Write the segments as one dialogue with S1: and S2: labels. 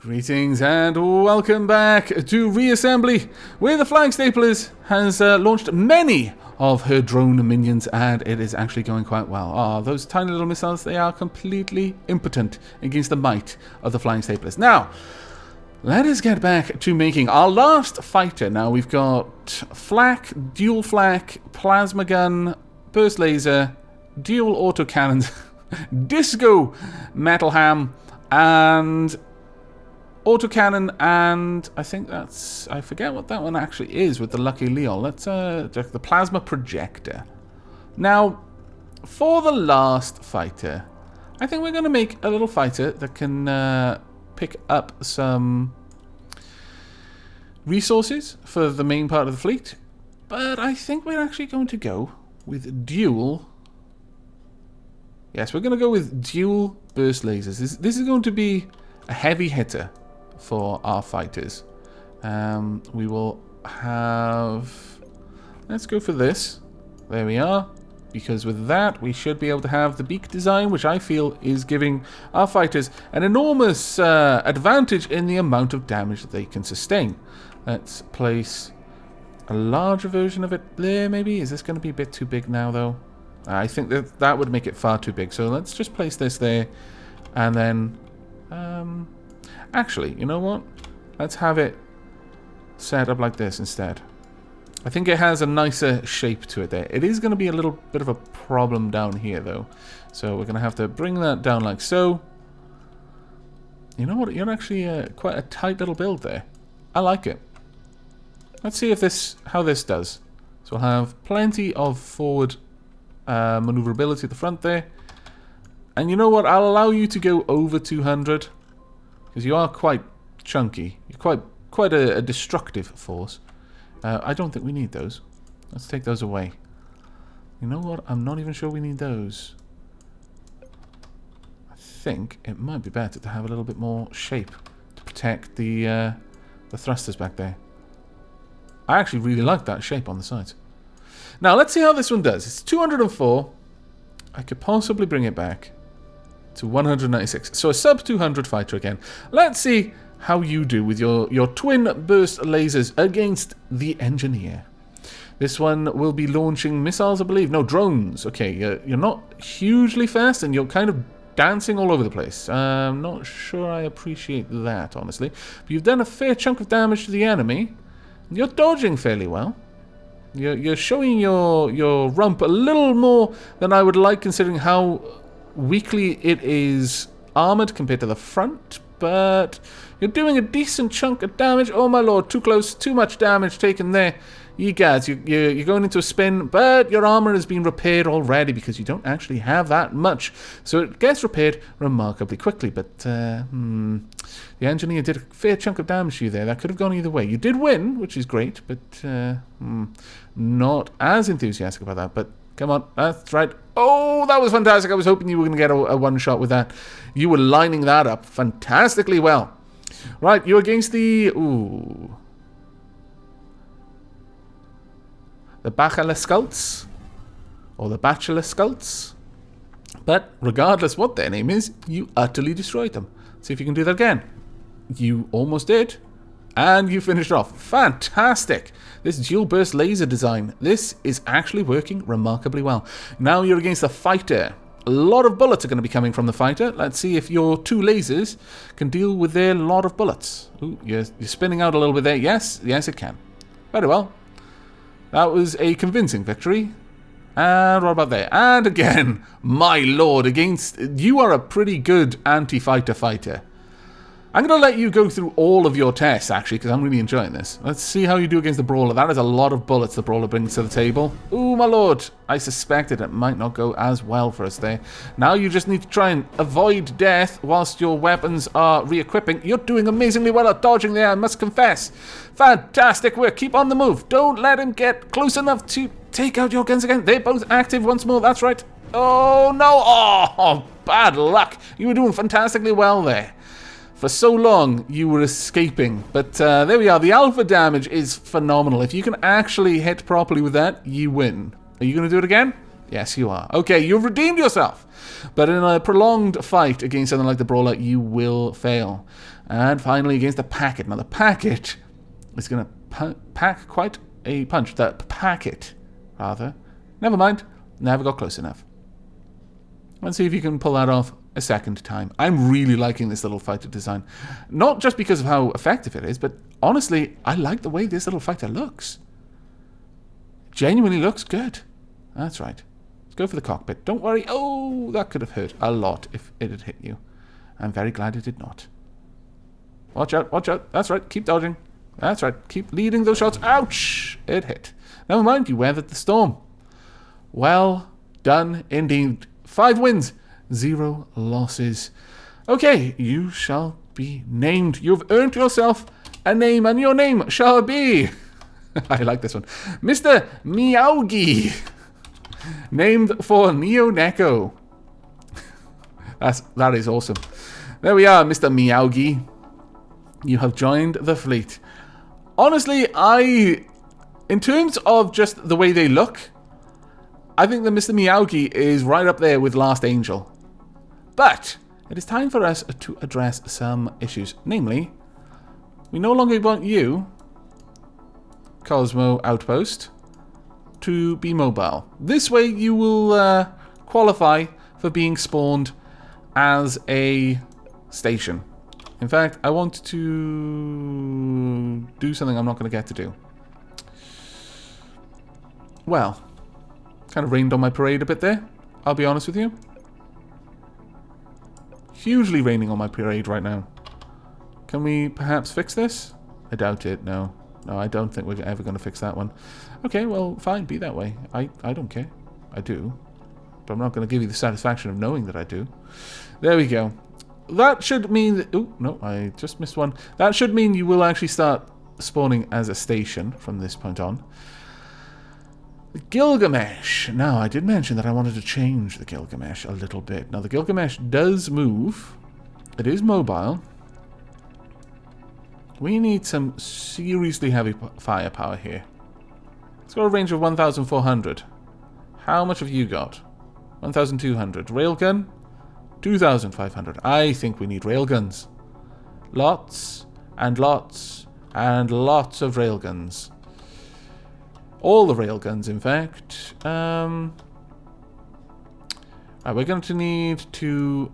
S1: Greetings and welcome back to Reassembly, where the Flying Staplers has launched many of her drone minions, and it is actually going quite well. Ah, those tiny little missiles, they are completely impotent against the might of the Flying Staplers. Now, let us get back to making our last fighter. Now, we've got flak, dual flak, plasma gun, burst laser, dual autocannons, disco metal ham, and autocannon, and I think that's... I forget what that one actually is with the Lucky Leo. Let's check the plasma projector. Now, for the last fighter, I think we're going to make a little fighter that can pick up some resources for the main part of the fleet. But I think we're actually going to go with dual... Yes, we're going to go with dual burst lasers. This is going to be a heavy hitter for our fighters. We will have... Let's go for this. There we are. Because with that, we should be able to have the beak design, which I feel is giving our fighters an enormous advantage in the amount of damage that they can sustain. Let's place a larger version of it there, maybe. Is this going to be a bit too big now, though? I think that would make it far too big. So let's just place this there. And then... actually, you know what? Let's have it set up like this instead. I think it has a nicer shape to it there. It is going to be a little bit of a problem down here, though. So we're going to have to bring that down like so. You know what? You're actually quite a tight little build there. I like it. Let's see if how this does. So we'll have plenty of forward maneuverability at the front there. And you know what? I'll allow you to go over 200. Because you are quite chunky. You're quite a destructive force. I don't think we need those. Let's take those away. You know what? I'm not even sure we need those. I think it might be better to have a little bit more shape to protect the thrusters back there. I actually really like that shape on the sides. Now, let's see how this one does. It's 204. I could possibly bring it back to 196. So a sub 200 fighter again. Let's see how you do with your twin burst lasers against the engineer. This one will be launching missiles, I believe. No, drones. Okay, you're not hugely fast and you're kind of dancing all over the place. I'm not sure I appreciate that, honestly. But you've done a fair chunk of damage to the enemy. And you're dodging fairly well. You're showing your rump a little more than I would like, considering how weakly it is armored compared to the front, but you're doing a decent chunk of damage. Oh my lord, too close, too much damage taken there. You guys, you're going into a spin, but your armor has been repaired already because you don't actually have that much. So it gets repaired remarkably quickly, but the engineer did a fair chunk of damage to you there. That could have gone either way. You did win, which is great, but not as enthusiastic about that. But come on, that's right. Oh, that was fantastic. I was hoping you were going to get a one-shot with that. You were lining that up fantastically well. Right, you're against the... Ooh. The Bachelor Scouts. Or the Bachelor Scouts. But regardless what their name is, you utterly destroyed them. See if you can do that again. You almost did. And you finished off. Fantastic. This dual burst laser design. This is actually working remarkably well. Now you're against the fighter. A lot of bullets are going to be coming from the fighter. Let's see if your two lasers can deal with their lot of bullets. Ooh, you're spinning out a little bit there. Yes, it can. Very well. That was a convincing victory. And what about there? And again, my lord, against... You are a pretty good anti-fighter fighter. I'm going to let you go through all of your tests, actually, because I'm really enjoying this. Let's see how you do against the Brawler. That is a lot of bullets the Brawler brings to the table. Ooh, my lord. I suspected it might not go as well for us there. Now you just need to try and avoid death whilst your weapons are re-equipping. You're doing amazingly well at dodging there, I must confess. Fantastic work. Keep on the move. Don't let him get close enough to take out your guns again. They're both active once more. That's right. Oh, no. Oh, bad luck. You were doing fantastically well there. For so long, you were escaping. But there we are. The alpha damage is phenomenal. If you can actually hit properly with that, you win. Are you going to do it again? Yes, you are. Okay, you've redeemed yourself. But in a prolonged fight against something like the Brawler, you will fail. And finally, against the Packet. Now, the Packet is going to pack quite a punch. The Packet, rather. Never mind. Never got close enough. Let's see if you can pull that off a second time. I'm really liking this little fighter design. Not just because of how effective it is, but honestly, I like the way this little fighter looks. Genuinely looks good. That's right. Let's go for the cockpit. Don't worry. Oh, that could have hurt a lot if it had hit you. I'm very glad it did not. Watch out, watch out. That's right. Keep dodging. That's right. Keep leading those shots. Ouch! It hit. Never mind, you weathered the storm. Well done indeed. 5 wins, 0 losses. Okay, you shall be named. You've earned yourself a name, and your name shall be... I like this one. Mr. Meowgi. Named for Neo Neko. That is awesome. There we are, Mr. Meowgi. You have joined the fleet. Honestly, in terms of just the way they look, I think that Mr. Meowgi is right up there with Last Angel. But it is time for us to address some issues. Namely, we no longer want you, Cosmo Outpost, to be mobile. This way you will qualify for being spawned as a station. In fact, I want to do something I'm not going to get to do. Well, kind of rained on my parade a bit there, I'll be honest with you. Hugely raining on my parade right now. Can we perhaps fix this? I doubt it, no. No, I don't think we're ever going to fix that one. Okay, well, fine, be that way. I don't care. I do. But I'm not going to give you the satisfaction of knowing that I do. There we go. That should mean that... Oh, no, I just missed one. That should mean you will actually start spawning as a station from this point on. Gilgamesh. Now, I did mention that I wanted to change the Gilgamesh a little bit. Now, the Gilgamesh does move. It is mobile. We need some seriously heavy firepower here. It's got a range of 1,400. How much have you got? 1,200. Railgun? 2,500. I think we need railguns. Lots and lots and lots of railguns. All the railguns, in fact. Right, we're going to need to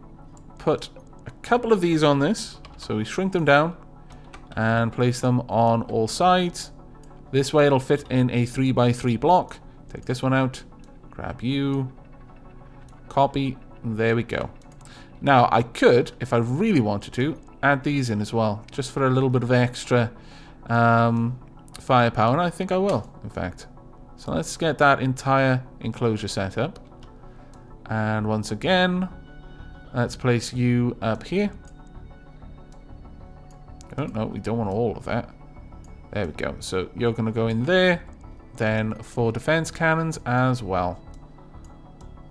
S1: put a couple of these on this. So we shrink them down and place them on all sides. This way it'll fit in a 3x3 block. Take this one out. Grab you. Copy. There we go. Now, I could, if I really wanted to, add these in as well. Just for a little bit of extra firepower. And I think I will, in fact. So let's get that entire enclosure set up. And once again, let's place you up here. Oh, no, we don't want all of that. There we go. So you're going to go in there. Then 4 defense cannons as well.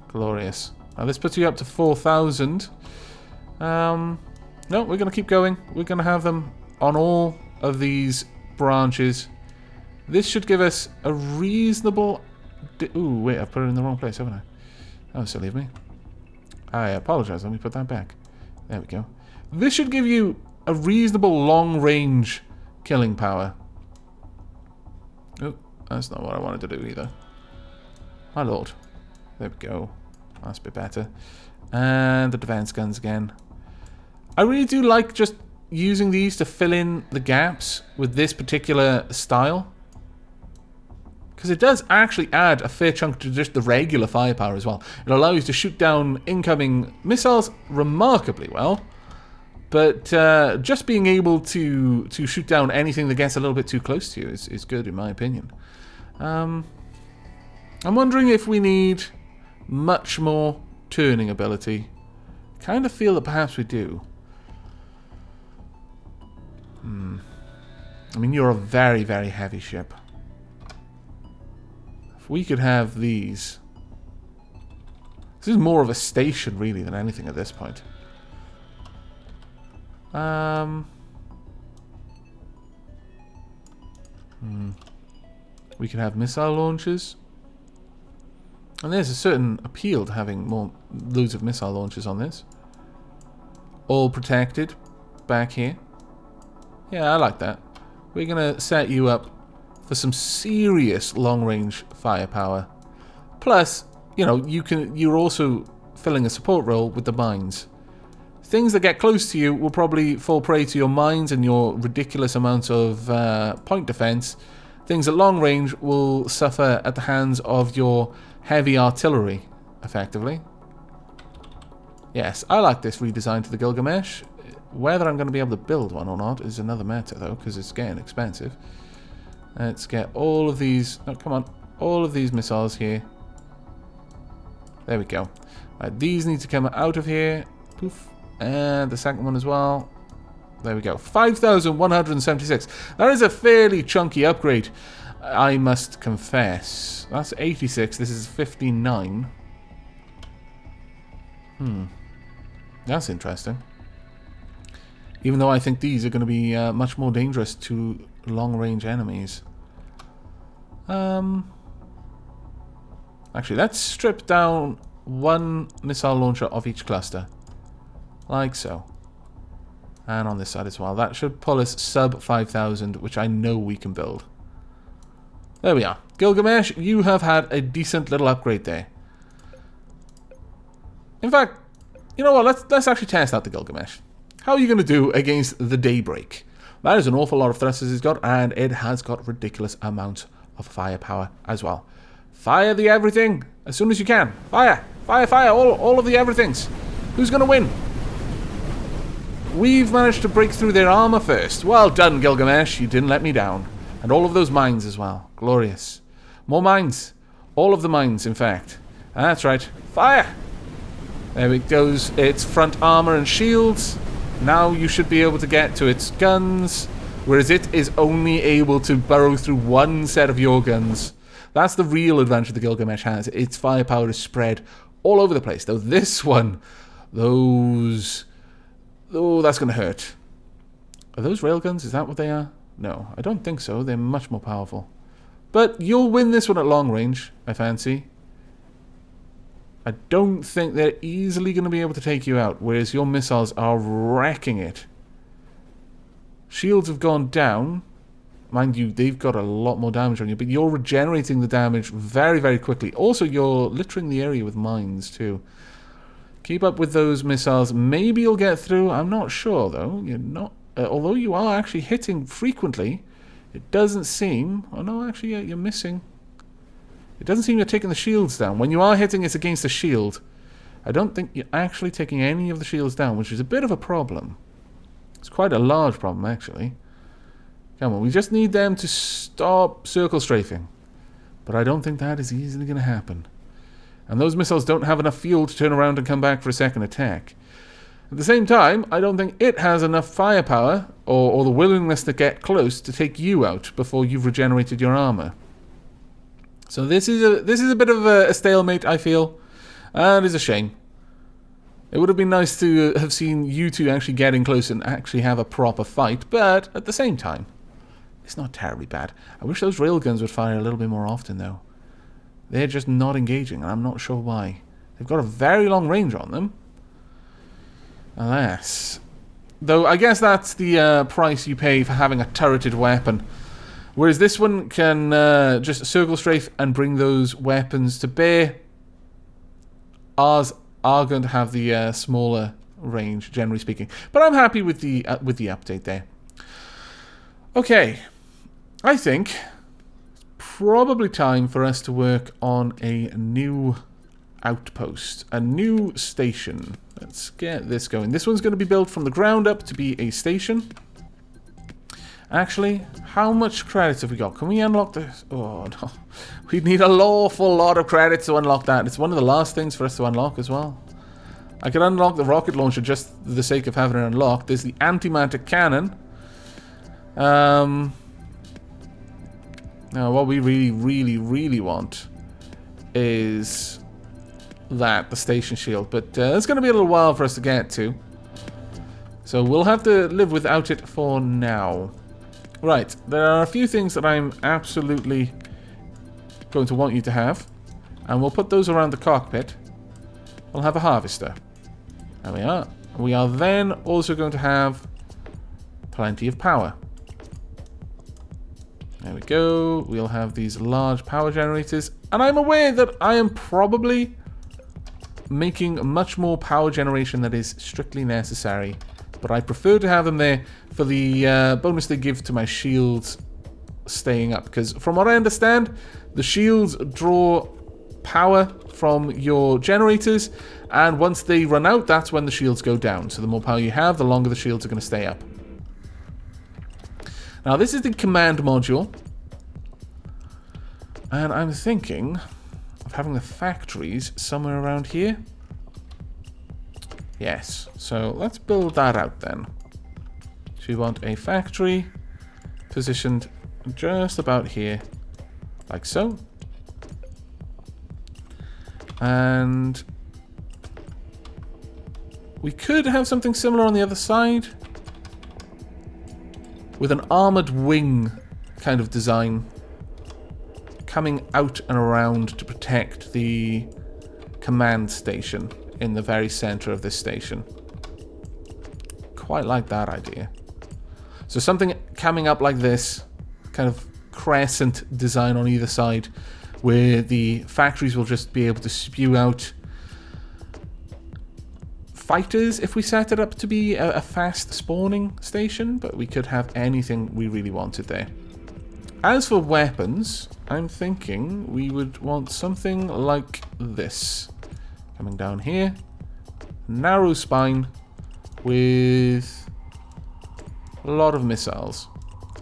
S1: Glorious. Now this puts you up to 4,000. No, we're going to keep going. We're going to have them on all of these branches. This should give us a reasonable... Ooh, wait, I've put it in the wrong place, haven't I? That was silly of me. I apologize. Let me put that back. There we go. This should give you a reasonable long-range killing power. Oh, that's not what I wanted to do either. My lord. There we go. That's a bit better. And the defense guns again. I really do like just using these to fill in the gaps with this particular style. Because it does actually add a fair chunk to just the regular firepower as well. It allows you to shoot down incoming missiles remarkably well. But just being able to shoot down anything that gets a little bit too close to you is good in my opinion. I'm wondering if we need much more turning ability. Kind of feel that perhaps we do. I mean, you're a very, very heavy ship. If we could have these... This is more of a station, really, than anything at this point. We could have missile launchers. And there's a certain appeal to having more loads of missile launchers on this. All protected back here. Yeah, I like that. We're going to set you up for some serious long-range firepower. Plus, you know, you're also filling a support role with the mines. Things that get close to you will probably fall prey to your mines and your ridiculous amounts of point defense. Things at long range will suffer at the hands of your heavy artillery, effectively. Yes, I like this redesign to the Gilgamesh. Whether I'm going to be able to build one or not is another matter, though, because it's getting expensive. Let's get all of these... Oh, come on. All of these missiles here. There we go. Right, these need to come out of here. Poof. And the second one as well. There we go. 5,176. That is a fairly chunky upgrade, I must confess. That's 86. This is 59. That's interesting. Even though I think these are going to be much more dangerous to long-range enemies. Actually, let's strip down one missile launcher of each cluster. Like so. And on this side as well. That should pull us sub 5,000, which I know we can build. There we are. Gilgamesh, you have had a decent little upgrade there. In fact, you know what? Let's actually test out the Gilgamesh. How are you going to do against the Daybreak? That is an awful lot of thrusters it's got, and it has got ridiculous amounts of firepower as well. Fire the everything as soon as you can. Fire! Fire, fire! All of the everythings. Who's going to win? We've managed to break through their armor first. Well done, Gilgamesh. You didn't let me down. And all of those mines as well. Glorious. More mines. All of the mines, in fact. That's right. Fire! There it goes. Its front armor and shields. Now you should be able to get to its guns, whereas it is only able to burrow through one set of your guns. That's the real advantage the Gilgamesh has. Its firepower is spread all over the place. Though this one, those... Oh, that's going to hurt. Are those railguns? Is that what they are? No, I don't think so. They're much more powerful. But you'll win this one at long range, I fancy. I don't think they're easily going to be able to take you out, whereas your missiles are wrecking it. Shields have gone down. Mind you, they've got a lot more damage on you, but you're regenerating the damage very, very quickly. Also, you're littering the area with mines, too. Keep up with those missiles. Maybe you'll get through. I'm not sure, though. You're not... although you are actually hitting frequently, it doesn't seem... Oh, no, actually, yeah, you're missing... It doesn't seem you're taking the shields down. When you are hitting, it's against the shield. I don't think you're actually taking any of the shields down, which is a bit of a problem. It's quite a large problem, actually. Come on, we just need them to stop circle strafing. But I don't think that is easily going to happen. And those missiles don't have enough fuel to turn around and come back for a second attack. At the same time, I don't think it has enough firepower or the willingness to get close to take you out before you've regenerated your armor. So this is a bit of a stalemate, I feel, and it's a shame. It would have been nice to have seen you two actually getting close and actually have a proper fight, but at the same time, it's not terribly bad. I wish those railguns would fire a little bit more often, though. They're just not engaging, and I'm not sure why. They've got a very long range on them. Alas. Though I guess that's the price you pay for having a turreted weapon. Whereas this one can just circle strafe and bring those weapons to bear. Ours are going to have the smaller range, generally speaking. But I'm happy with the update there. Okay, I think it's probably time for us to work on a new outpost, a new station. Let's get this going. This one's going to be built from the ground up to be a station. Actually, how much credits have we got? Can we unlock this? Oh, no. We need an awful lot of credits to unlock that. It's one of the last things for us to unlock as well. I could unlock the rocket launcher just for the sake of having it unlocked. There's the antimatter cannon. Now, what we really want is the station shield. But it's going to be a little while for us to get to. So we'll have to live without it for now. Right, there are a few things that I'm absolutely going to want you to have. And we'll put those around the cockpit. We'll have a harvester. There we are. We are then also going to have plenty of power. There we go. We'll have these large power generators. And I'm aware that I am probably making much more power generation than is strictly necessary. But I prefer to have them there for the bonus they give to my shields staying up. Because from what I understand, the shields draw power from your generators. And once they run out, that's when the shields go down. So the more power you have, the longer the shields are going to stay up. Now, this is the command module. And I'm thinking of having the factories somewhere around here. Yes, so let's build that out then. So we want a factory positioned just about here, like so. And we could have something similar on the other side with an armored wing kind of design coming out and around to protect the command station in the very center of this station. Quite like that idea. So something coming up like this, kind of crescent design on either side, where the factories will just be able to spew out fighters if we set it up to be a fast spawning station, but we could have anything we really wanted there. As for weapons, I'm thinking we would want something like this. Coming down here, narrow spine with a lot of missiles.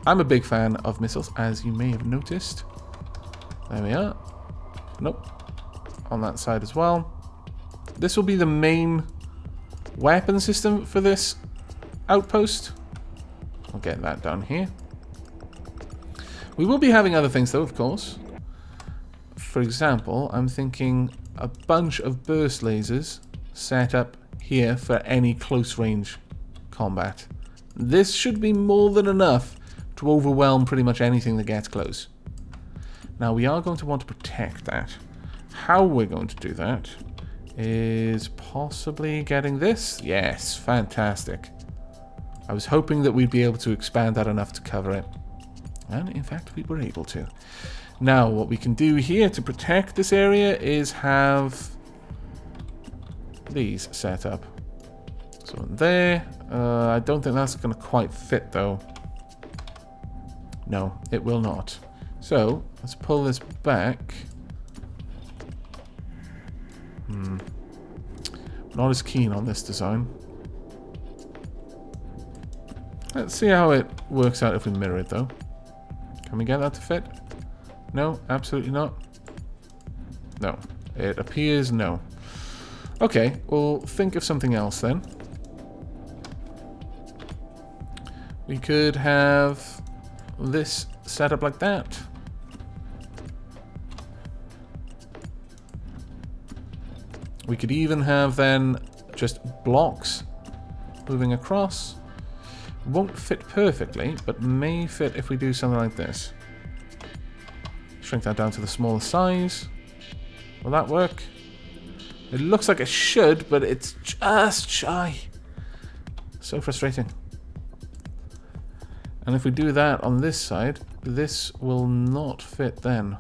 S1: I'm a big fan of missiles, as you may have noticed. There we are. Nope. On that side as well. This will be the main weapon system for this outpost. I'll get that down here. We will be having other things though, of course. For example, I'm thinking a bunch of burst lasers set up here for any close range combat. This should be more than enough to overwhelm pretty much anything that gets close. Now we are going to want to protect that. How we're going to do that is possibly getting this. Yes, fantastic. I was hoping that we'd be able to expand that enough to cover it. And in fact, we were able to. Now, what we can do here to protect this area is have these set up. So there. I don't think that's going to quite fit, though. No, it will not. So, let's pull this back. Not as keen on this design. Let's see how it works out if we mirror it, though. Can we get that to fit? No, absolutely not. No. It appears no. Okay, we'll think of something else then. We could have this set up like that. We could even have then just blocks moving across. Won't fit perfectly, but may fit if we do something like this. Shrink that down to the smaller size. Will that work? It looks like it should, but it's just shy. So frustrating. And if we do that on this side, this will not fit then.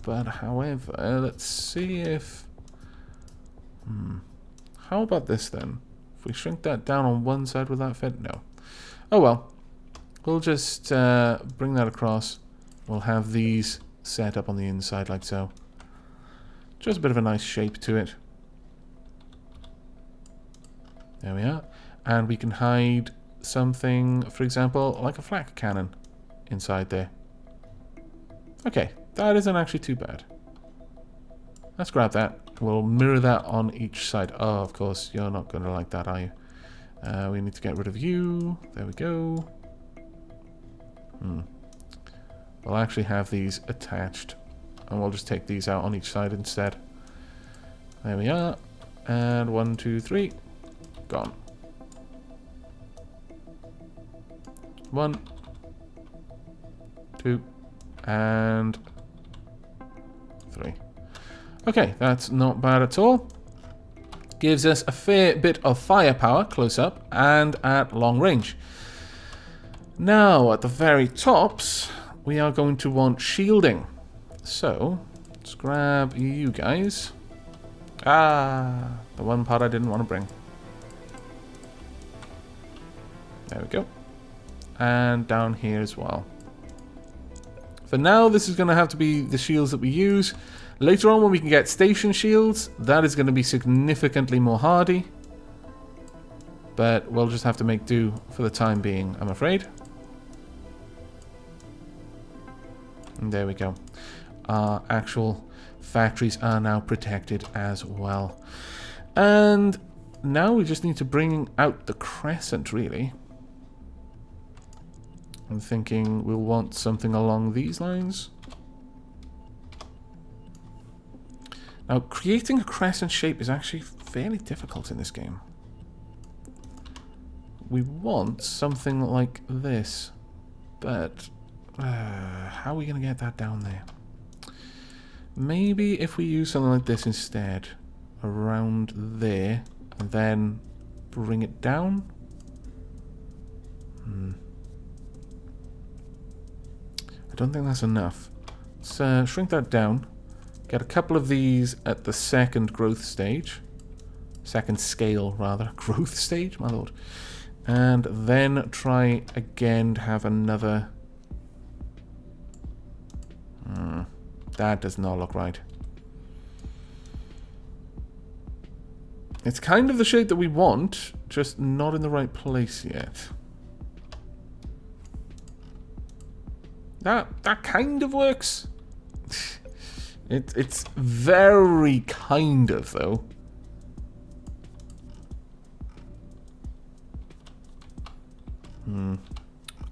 S1: But however, let's see if... How about this then? If we shrink that down on one side, will that fit? No. Oh well. We'll just bring that across. We'll have these set up on the inside like so. Just a bit of a nice shape to it. There we are. And we can hide something, for example, like a flak cannon inside there. Okay, that isn't actually too bad. Let's grab that. We'll mirror that on each side. Oh, of course, you're not going to like that, are you? We need to get rid of you. There we go. We'll actually have these attached. And we'll just take these out on each side instead. There we are. And 1, 2, 3. Gone. 1, 2, and 3. Okay, that's not bad at all. Gives us a fair bit of firepower close up and at long range. Now, at the very tops, we are going to want shielding. So, let's grab you guys. Ah, the one part I didn't want to bring. There we go. And down here as well. For now, this is going to have to be the shields that we use. Later on, when we can get station shields, that is going to be significantly more hardy. But we'll just have to make do for the time being, I'm afraid. And there we go. Our actual factories are now protected as well. And now we just need to bring out the crescent, really. I'm thinking we'll want something along these lines. Now, creating a crescent shape is actually fairly difficult in this game. We want something like this, but how are we going to get that down there? Maybe if we use something like this instead, around there, and then bring it down? I don't think that's enough. Let's shrink that down. Get a couple of these at the second growth stage. Second scale, rather. Growth stage, my lord. And then try again to have another... that does not look right. It's kind of the shape that we want, just not in the right place yet. That kind of works. It's very kind of, though.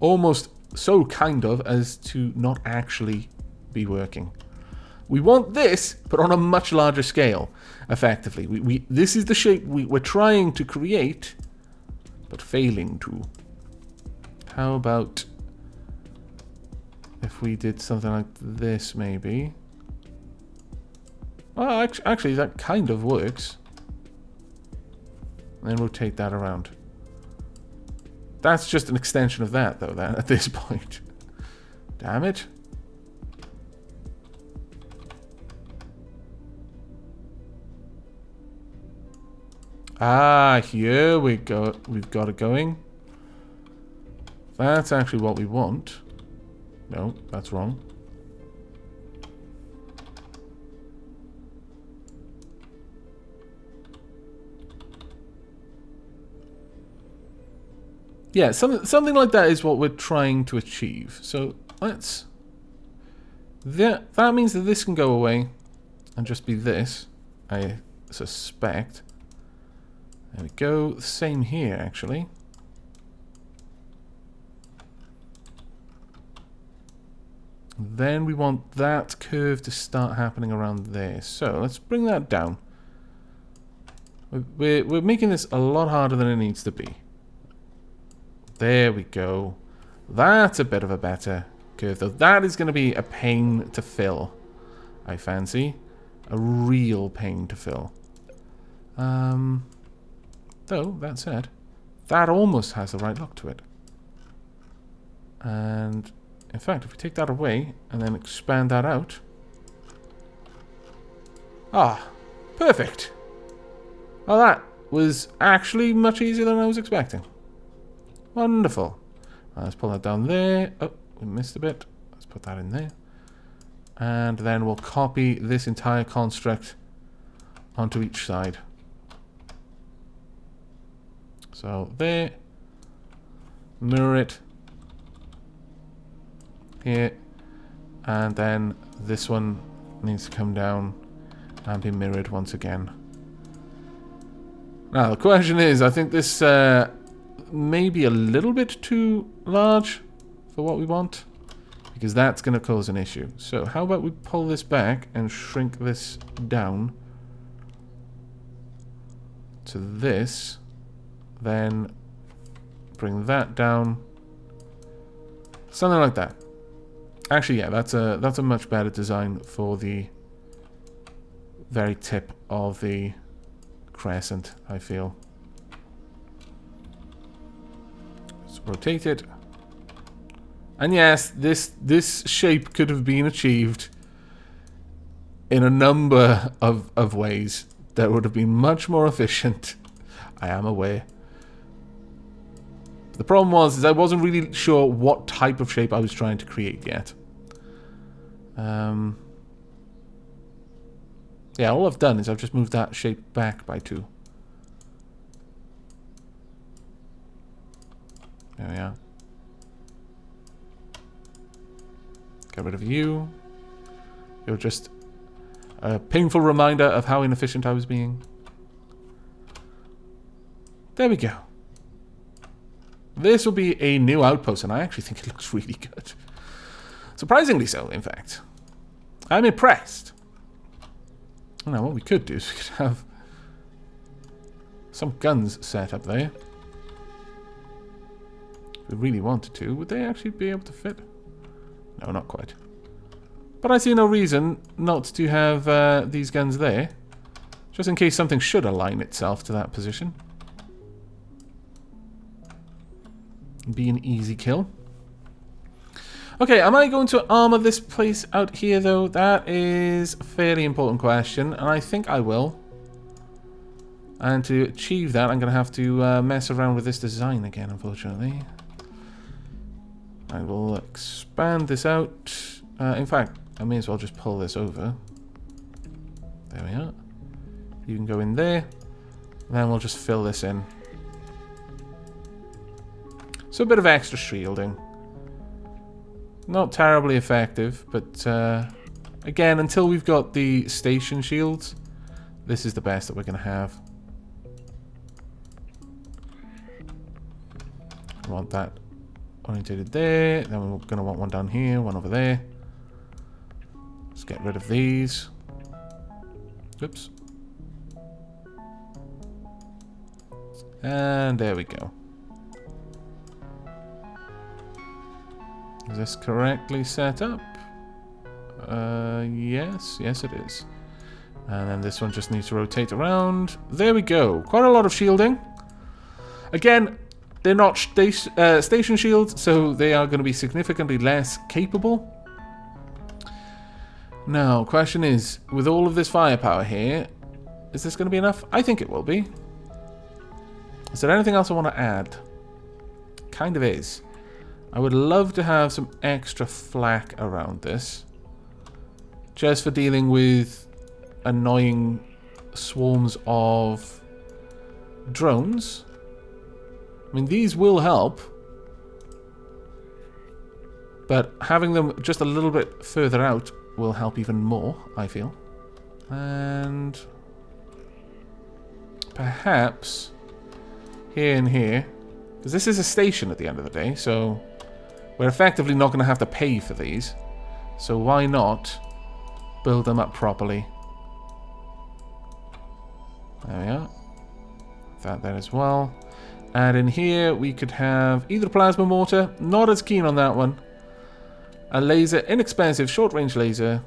S1: Almost so kind of as to not actually be working. We want this, but on a much larger scale, effectively. This is the shape we're trying to create, but failing to. How about if we did something like this, maybe? Well, actually, that kind of works. And then rotate that around. That's just an extension of that, though, then, at this point. Damn it. Ah, here we go. We've got it going. That's actually what we want. No, that's wrong. Yeah, something like that is what we're trying to achieve. So let's... That means that this can go away and just be this, I suspect. There we go. Same here, actually. Then we want that curve to start happening around there. So let's bring that down. We're making this a lot harder than it needs to be. There we go. That's a bit of a better curve, though. That is going to be a pain to fill, I fancy. A real pain to fill. Though, that said, that almost has the right look to it. And, in fact, if we take that away and then expand that out... Ah, perfect. Well, that was actually much easier than I was expecting. Wonderful. Let's pull that down there. Oh, we missed a bit. Let's put that in there. And then we'll copy this entire construct onto each side. So there. Mirror it. Here. And then this one needs to come down and be mirrored once again. Now, the question is, I think this... maybe a little bit too large for what we want, because that's going to cause an issue. So how about we pull this back and shrink this down to this, then bring that down, something like that. Actually, yeah, that's a much better design for the very tip of the crescent, I feel. Let's rotate it. And yes, this shape could have been achieved in a number of ways that would have been much more efficient. I am aware. The problem was I wasn't really sure what type of shape I was trying to create yet. Yeah, all I've done is I've just moved that shape back by 2. There we are. Get rid of you. You're just a painful reminder of how inefficient I was being. There we go. This will be a new outpost, and I actually think it looks really good. Surprisingly so, in fact. I'm impressed. Now, what we could do is we could have some guns set up there. If we really wanted to. Would they actually be able to fit? No, not quite. But I see no reason not to have these guns there. Just in case something should align itself to that position. Be an easy kill. Okay, am I going to armor this place out here, though? That is a fairly important question, and I think I will. And to achieve that, I'm going to have to mess around with this design again, unfortunately. I will expand this out. In fact, I may as well just pull this over. There we are. You can go in there. Then we'll just fill this in. So a bit of extra shielding. Not terribly effective, but again, until we've got the station shields, this is the best that we're going to have. We want that orientated there, then we're going to want one down here, one over there. Let's get rid of these. Oops. And there we go. Is this correctly set up? Yes it is. And then this one just needs to rotate around. There we go. Quite a lot of shielding. Again, they're not station shields, so they are going to be significantly less capable. Now, question is, with all of this firepower here, is this going to be enough? I think it will be. Is there anything else I want to add? Kind of is. I would love to have some extra flak around this. Just for dealing with annoying swarms of drones. I mean, these will help. But having them just a little bit further out will help even more, I feel. And perhaps here and here. Because this is a station at the end of the day, so we're effectively not going to have to pay for these. So why not build them up properly? There we are. That there as well. And in here we could have either plasma mortar, not as keen on that one. A laser, inexpensive short-range laser.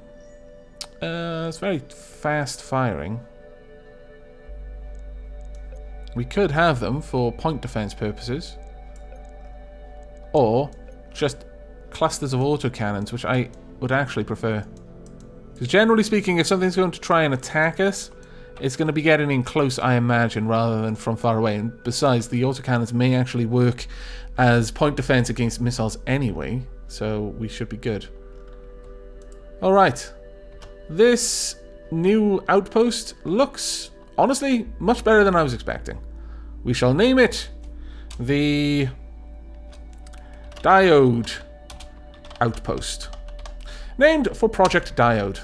S1: It's very fast firing. We could have them for point defense purposes. Or just clusters of autocannons, which I would actually prefer. Because generally speaking, if something's going to try and attack us, it's going to be getting in close, I imagine, rather than from far away. And besides, the autocannons may actually work as point defense against missiles anyway, so we should be good. Alright. This new outpost looks, honestly, much better than I was expecting. We shall name it the Diode Outpost. Named for Project Diode.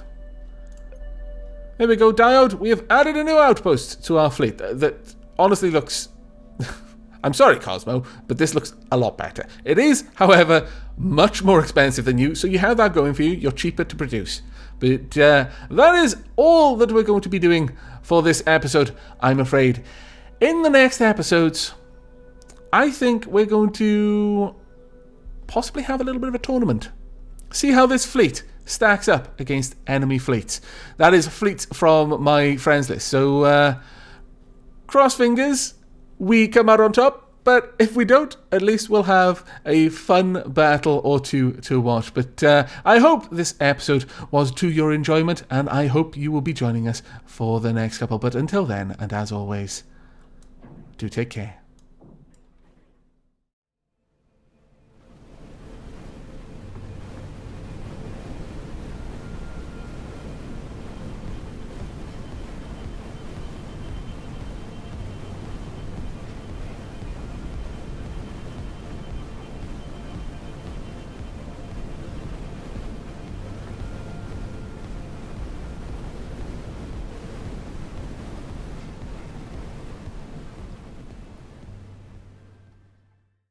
S1: There we go, Diode. We have added a new outpost to our fleet that honestly looks... I'm sorry, Cosmo, but this looks a lot better. It is, however, much more expensive than you, so you have that going for you. You're cheaper to produce. But that is all that we're going to be doing for this episode, I'm afraid. In the next episodes, I think we're going to possibly have a little bit of a tournament. See how this fleet stacks up against enemy fleets. That is fleets from my friends list. So cross fingers, we come out on top. But if we don't, at least we'll have a fun battle or two to watch. But I hope this episode was to your enjoyment, and I hope you will be joining us for the next couple. But until then, and as always, do take care.